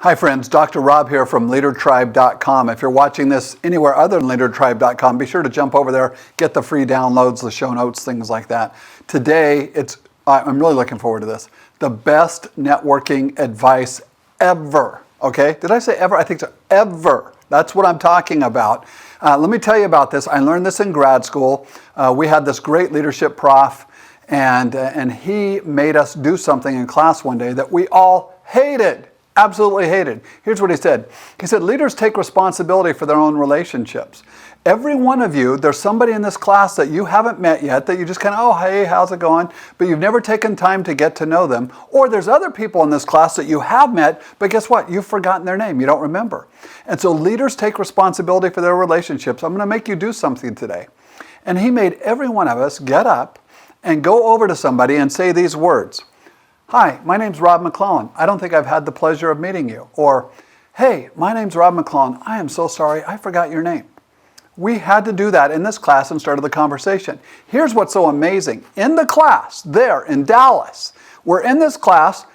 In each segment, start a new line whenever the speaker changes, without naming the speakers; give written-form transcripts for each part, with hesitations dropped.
Hi friends, Dr. Rob here from LeaderTribe.com. If you're watching this anywhere other than LeaderTribe.com, be sure to jump over there, get the free downloads, the show notes, things like that. Today, I'm really looking forward to this. The best networking advice ever. Okay? Did I say ever? I think so. Ever. That's what I'm talking about. Let me tell you about this. I learned this in grad school. We had this great leadership prof, and he made us do something in class one day that we all hated. Absolutely hated. Here's what he said. He said, leaders take responsibility for their own relationships. Every one of you, there's somebody in this class that you haven't met yet, that you just kind of, oh, hey, how's it going? But you've never taken time to get to know them. Or there's other people in this class that you have met, but guess what? You've forgotten their name. You don't remember. And so leaders take responsibility for their relationships. I'm going to make you do something today. And he made every one of us get up and go over to somebody and say these words. Hi, my name's Rob McClellan. I don't think I've had the pleasure of meeting you. Or, hey, my name's Rob McClellan. I am so sorry, I forgot your name. We had to do that in this class and started the conversation. Here's what's so amazing. In the class, there in Dallas, we're in this class,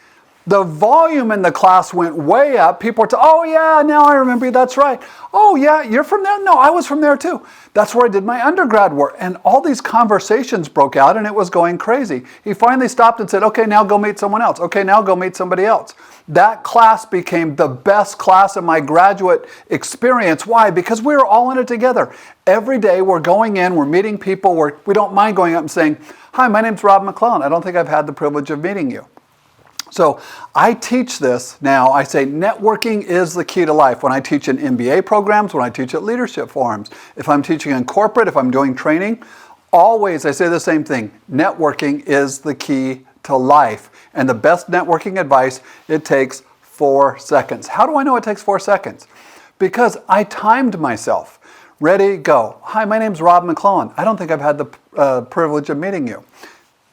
the volume in the class went way up. People were oh yeah, now I remember you, that's right. Oh yeah, you're from there? No, I was from there too. That's where I did my undergrad work. And all these conversations broke out and it was going crazy. He finally stopped and said, okay, now go meet someone else. Okay, now go meet somebody else. That class became the best class in my graduate experience. Why? Because we were all in it together. Every day we're going in, we're meeting people, we don't mind going up and saying, hi, my name's Rob McClellan. I don't think I've had the privilege of meeting you. So I teach this now. I say networking is the key to life. When I teach in MBA programs, when I teach at leadership forums, if I'm teaching in corporate, if I'm doing training, always I say the same thing. Networking is the key to life. And the best networking advice, it takes 4 seconds. How do I know it takes 4 seconds? Because I timed myself. Ready, go. Hi, my name's Rob McClellan. I don't think I've had the privilege of meeting you.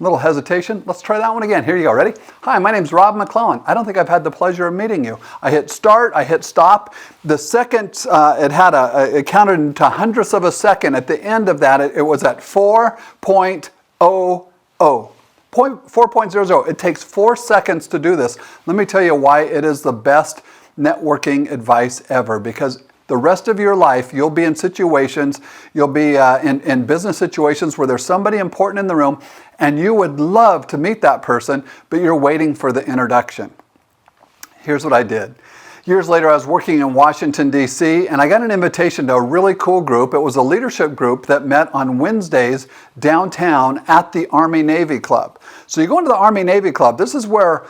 Little hesitation. Let's try that one again. Here you go. Ready? Hi, my name's Rob McClellan. I don't think I've had the pleasure of meeting you. I hit start. I hit stop. The second, it counted to hundredths of a second. At the end of that, it was at 4.00. 4.00. It takes 4 seconds to do this. Let me tell you why it is the best networking advice ever. Because the rest of your life, you'll be in situations, you'll be in business situations where there's somebody important in the room and you would love to meet that person, but you're waiting for the introduction. Here's what I did. Years later, I was working in Washington, D.C., and I got an invitation to a really cool group. It was a leadership group that met on Wednesdays downtown at the Army-Navy Club. So you go into the Army-Navy Club. This is where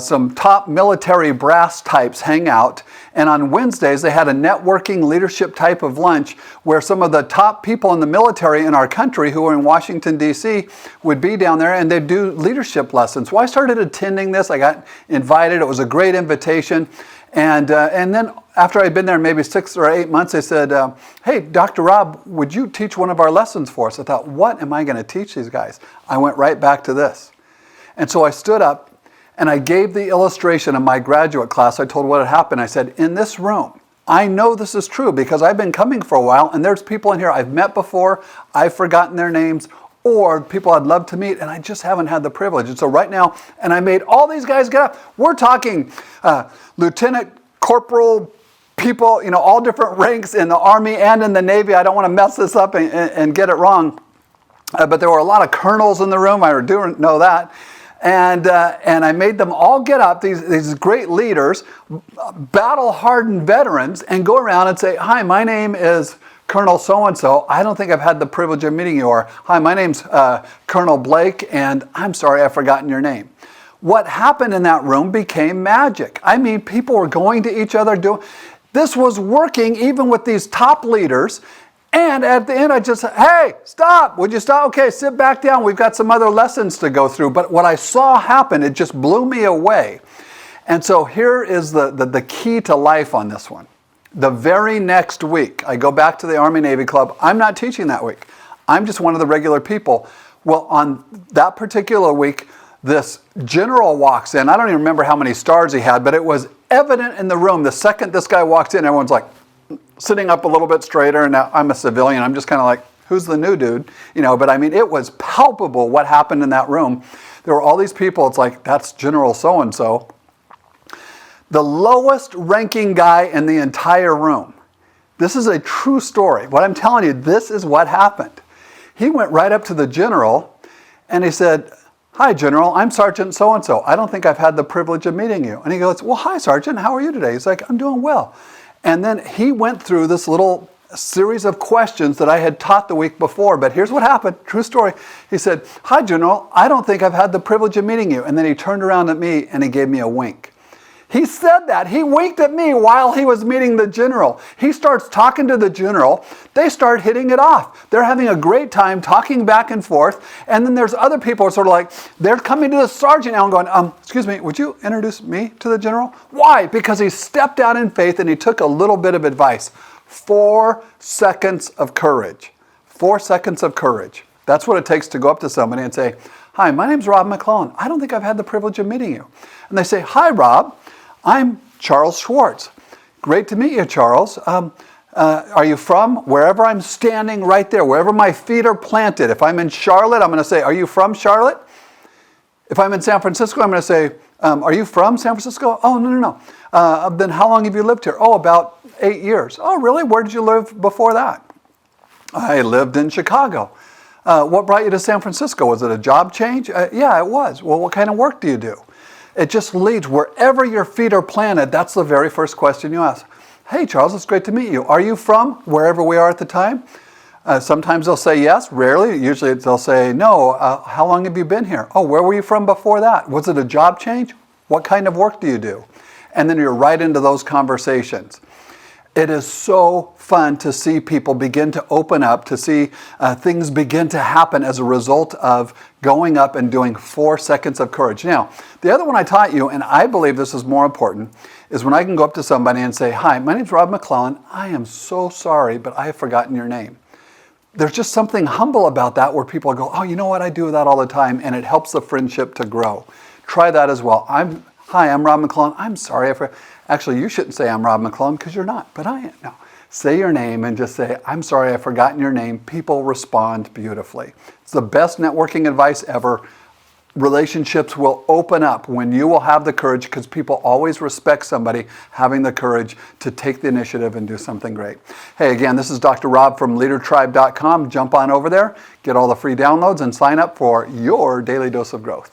some top military brass types hang out. And on Wednesdays, they had a networking leadership type of lunch where some of the top people in the military in our country who were in Washington, D.C. would be down there and they'd do leadership lessons. Well, I started attending this. I got invited. It was a great invitation. And then after I'd been there maybe 6 or 8 months, they said, hey, Dr. Rob, would you teach one of our lessons for us? I thought, what am I going to teach these guys? I went right back to this. And so I stood up and I gave the illustration of my graduate class. I told what had happened. I said, in this room, I know this is true because I've been coming for a while and there's people in here I've met before, I've forgotten their names, or people I'd love to meet, and I just haven't had the privilege. And so right now, and I made all these guys get up. We're talking lieutenant, corporal, people, all different ranks in the Army and in the Navy. I don't want to mess this up and get it wrong. But there were a lot of colonels in the room. I do know that. And I made them all get up, these great leaders, battle-hardened veterans, and go around and say, hi, my name is Colonel so-and-so. I don't think I've had the privilege of meeting you. Or, hi, my name's Colonel Blake, and I'm sorry I've forgotten your name. What happened in that room became magic. I mean, people were going to each other. This was working even with these top leaders. And at the end, I just said, hey, stop. Would you stop? Okay, sit back down. We've got some other lessons to go through. But what I saw happen, it just blew me away. And so here is the key to life on this one. The very next week, I go back to the Army-Navy Club. I'm not teaching that week. I'm just one of the regular people. Well, on that particular week, this general walks in. I don't even remember how many stars he had, but it was evident in the room. The second this guy walks in, everyone's like sitting up a little bit straighter. And now I'm a civilian. I'm just kind of like, who's the new dude? But I mean, it was palpable what happened in that room. There were all these people. It's like, that's General so-and-so. the lowest ranking guy in the entire room. This is a true story. What I'm telling you, this is what happened. He went right up to the general and he said, "Hi, General, I'm Sergeant so-and-so. I don't think I've had the privilege of meeting you." And he goes, "Well, hi, Sergeant, how are you today?" He's like, "I'm doing well." And then he went through this little series of questions that I had taught the week before. But here's what happened. True story. He said, "Hi, General, I don't think I've had the privilege of meeting you." And then he turned around at me and he gave me a wink. He said that. He winked at me while he was meeting the general. He starts talking to the general. They start hitting it off. They're having a great time talking back and forth. And then there's other people sort of like, they're coming to the sergeant now and going, "Excuse me, would you introduce me to the general?" Why? Because he stepped out in faith and he took a little bit of advice. 4 seconds of courage. 4 seconds of courage. That's what it takes to go up to somebody and say, "Hi, my name's Rob McClellan. I don't think I've had the privilege of meeting you." And they say, "Hi, Rob. I'm Charles Schwartz. Great to meet you, Charles. Are you from wherever I'm standing right there, wherever my feet are planted? If I'm in Charlotte, I'm going to say, 'Are you from Charlotte?' If I'm in San Francisco, I'm going to say, 'Are you from San Francisco?' 'Oh, no. Then how long have you lived here?' 'Oh, about 8 years.' 'Oh, really? Where did you live before that?' 'I lived in Chicago.' 'What brought you to San Francisco? Was it a job change?' 'Yeah, it was.' 'Well, what kind of work do you do?' It just leads wherever your feet are planted. That's the very first question you ask. 'Hey, Charles, it's great to meet you. Are you from wherever we are at the time?' Sometimes they'll say yes, rarely. Usually they'll say no. 'How long have you been here?' 'Oh, where were you from before that? Was it a job change? What kind of work do you do?' And then you're right into those conversations. It is so fun to see people begin to open up, to see things begin to happen as a result of going up and doing 4 seconds of courage. Now, the other one I taught you, and I believe this is more important, is when I can go up to somebody and say, "Hi, my name's Rob McClellan. I am so sorry, but I have forgotten your name." There's just something humble about that where people go, "Oh, you know what? I do that all the time," and it helps the friendship to grow. Try that as well. Hi, I'm Rob McClellan. I'm sorry. Actually, you shouldn't say I'm Rob McClellan because you're not, but I am. No. Say your name and just say, "I'm sorry, I've forgotten your name." People respond beautifully. It's the best networking advice ever. Relationships will open up when you will have the courage, because people always respect somebody having the courage to take the initiative and do something great. Hey, again, this is Dr. Rob from LeaderTribe.com. Jump on over there, get all the free downloads, and sign up for your daily dose of growth.